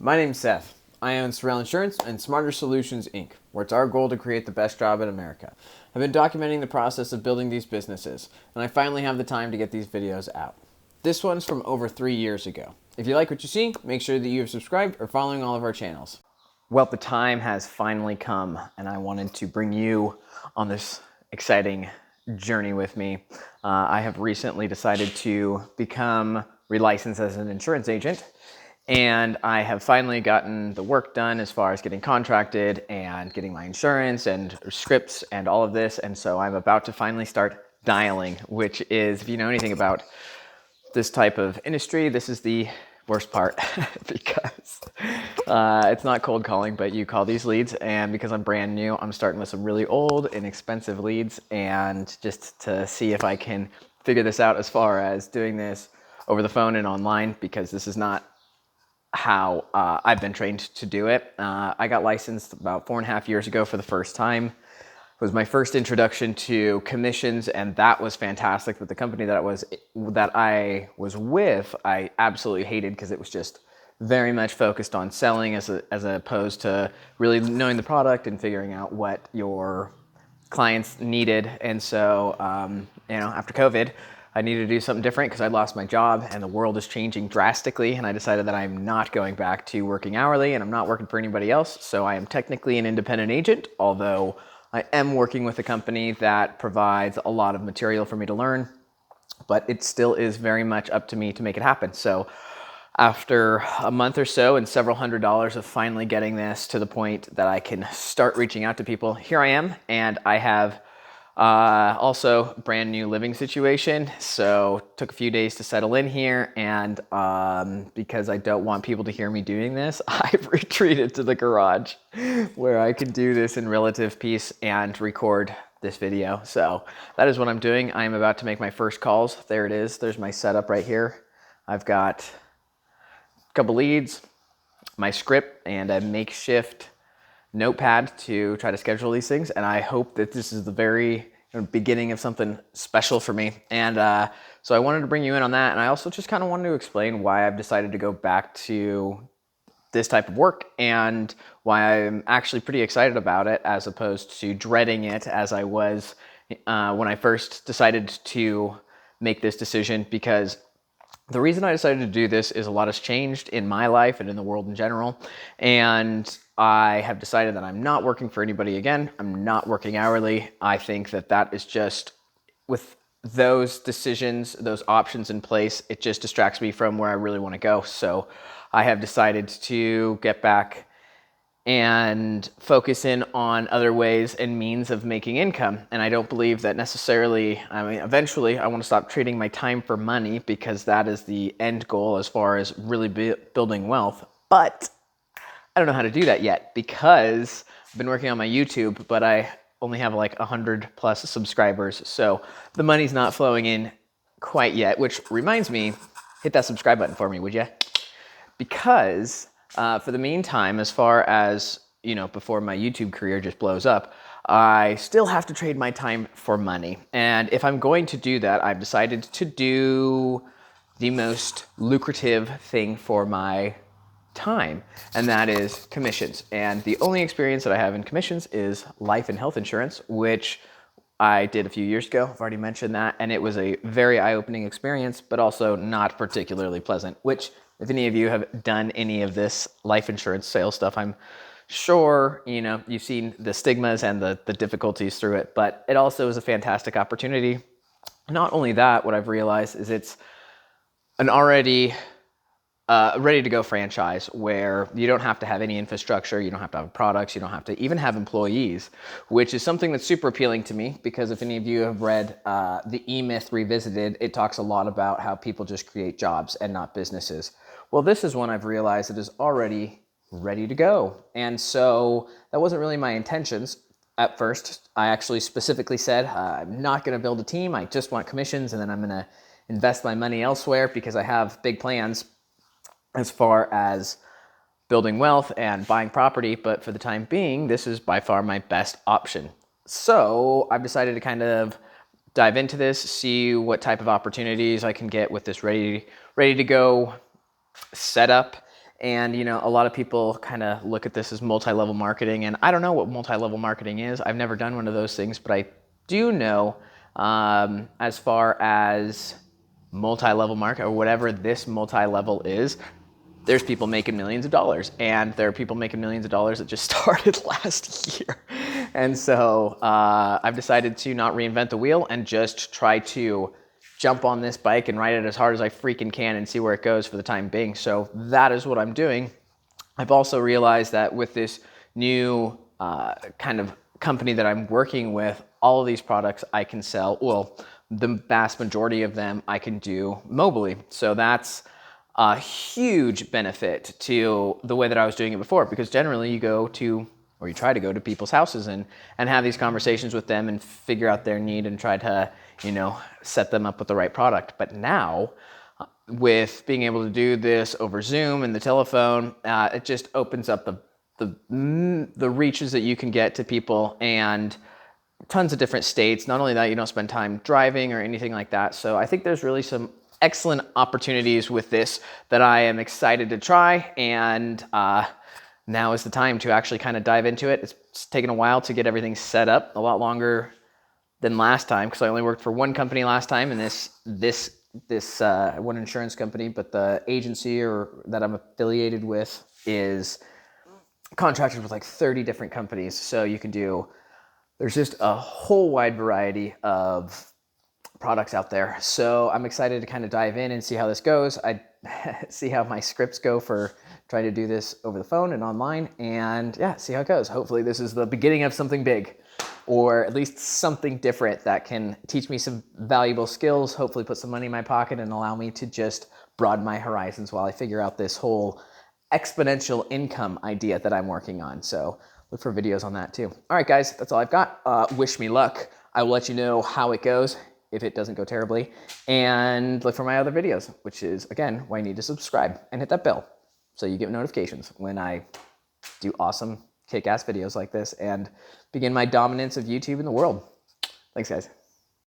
My name's Seth. I own Sorrel Insurance and Smarter Solutions Inc., where it's our goal to create the best job in America. I've been documenting the process of building these businesses, and I finally have the time to get these videos out. This one's from over 3 years ago. If you like what you see, make sure that you have subscribed or following all of our channels. Well, the time has finally come, and I wanted to bring you on this exciting journey with me. I have recently decided to become relicensed as an insurance agent, and I have finally gotten the work done as far as getting contracted and getting my insurance and scripts and all of this. And so I'm about to finally start dialing, which is, if you know anything about this type of industry, this is the worst part because it's not cold calling, but you call these leads. And because I'm brand new, I'm starting with some really old and expensive leads, and just to see if I can figure this out as far as doing this over the phone and online, because this is not how I've been trained to do it. I got licensed about 4.5 years ago for the first time. It was my first introduction to commissions, and that was fantastic. But the company that I was with, I absolutely hated, because it was just very much focused on selling as opposed to really knowing the product and figuring out what your clients needed. And so, after COVID, I needed to do something different because I lost my job and the world is changing drastically. And I decided that I'm not going back to working hourly, and I'm not working for anybody else. So I am technically an independent agent, although I am working with a company that provides a lot of material for me to learn, but it still is very much up to me to make it happen. So after a month or so and several $100s of finally getting this to the point that I can start reaching out to people, here I am, and I have also brand new living situation. So took a few days to settle in here, and because I don't want people to hear me doing this, I've retreated to the garage where I can do this in relative peace and record this video. So that is what I'm doing. I am about to make my first calls. There it is. There's my setup right here. I've got a couple leads, my script, and a makeshift notepad to try to schedule these things. And I hope that this is the very beginning of something special for me. And so I wanted to bring you in on that. And I also just kind of wanted to explain why I've decided to go back to this type of work, and why I'm actually pretty excited about it as opposed to dreading it as I was when I first decided to make this decision. Because the reason I decided to do this is a lot has changed in my life and in the world in general. And I have decided that I'm not working for anybody again. I'm not working hourly. I think that that is just, with those decisions, those options in place, it just distracts me from where I really want to go. So I have decided to get back and focus in on other ways and means of making income. And I don't believe that necessarily, eventually I want to stop trading my time for money, because that is the end goal as far as really building wealth. But I don't know how to do that yet, because I've been working on my YouTube, but I only have like 100 plus subscribers. So the money's not flowing in quite yet, which reminds me, hit that subscribe button for me, would you? Because for the meantime, as far as, before my YouTube career just blows up, I still have to trade my time for money. And if I'm going to do that, I've decided to do the most lucrative thing for my time, and that is commissions. And the only experience that I have in commissions is life and health insurance, which I did a few years ago. I've already mentioned that, and it was a very eye-opening experience, but also not particularly pleasant, which, if any of you have done any of this life insurance sales stuff, I'm sure, you've seen the stigmas and the difficulties through it, but it also is a fantastic opportunity. Not only that, what I've realized is it's an already ready to go franchise where you don't have to have any infrastructure, you don't have to have products, you don't have to even have employees, which is something that's super appealing to me, because if any of you have read The E-Myth Revisited, it talks a lot about how people just create jobs and not businesses. Well, this is one I've realized that is already ready to go. And so that wasn't really my intentions at first. I actually specifically said, I'm not going to build a team. I just want commissions, and then I'm going to invest my money elsewhere, because I have big plans as far as building wealth and buying property. But for the time being, this is by far my best option. So I've decided to kind of dive into this, see what type of opportunities I can get with this ready to go setup, And, a lot of people kind of look at this as multi-level marketing, and I don't know what multi-level marketing is. I've never done one of those things, but I do know as far as multi-level market or whatever this multi-level is, there's people making millions of dollars, and there are people making millions of dollars that just started last year. And so I've decided to not reinvent the wheel and just try to jump on this bike and ride it as hard as I freaking can and see where it goes for the time being. So that is what I'm doing. I've also realized that with this new kind of company that I'm working with, all of these products I can sell, well, the vast majority of them I can do mobily. So that's a huge benefit to the way that I was doing it before, because generally you go to, or you try to go to people's houses and have these conversations with them and figure out their need and try to, set them up with the right product. But now, with being able to do this over Zoom and the telephone, it just opens up the reaches that you can get to people, and tons of different states. Not only that, you don't spend time driving or anything like that. So I think there's really some excellent opportunities with this that I am excited to try, and now is the time to actually kind of dive into it. It's taken a while to get everything set up, a lot longer than last time, because I only worked for one company last time, and this one insurance company, but the agency that I'm affiliated with is contracted with like 30 different companies. So there's just a whole wide variety of products out there. So I'm excited to kind of dive in and see how this goes. I see how my scripts go for trying to do this over the phone and online, and see how it goes. Hopefully this is the beginning of something big, or at least something different that can teach me some valuable skills, hopefully put some money in my pocket and allow me to just broaden my horizons while I figure out this whole exponential income idea that I'm working on. So look for videos on that too. All right, guys, that's all I've got. Wish me luck. I will let you know how it goes if it doesn't go terribly, and look for my other videos, which is, again, why you need to subscribe and hit that bell so you get notifications when I do awesome kick-ass videos like this and begin my dominance of YouTube in the world. Thanks, guys.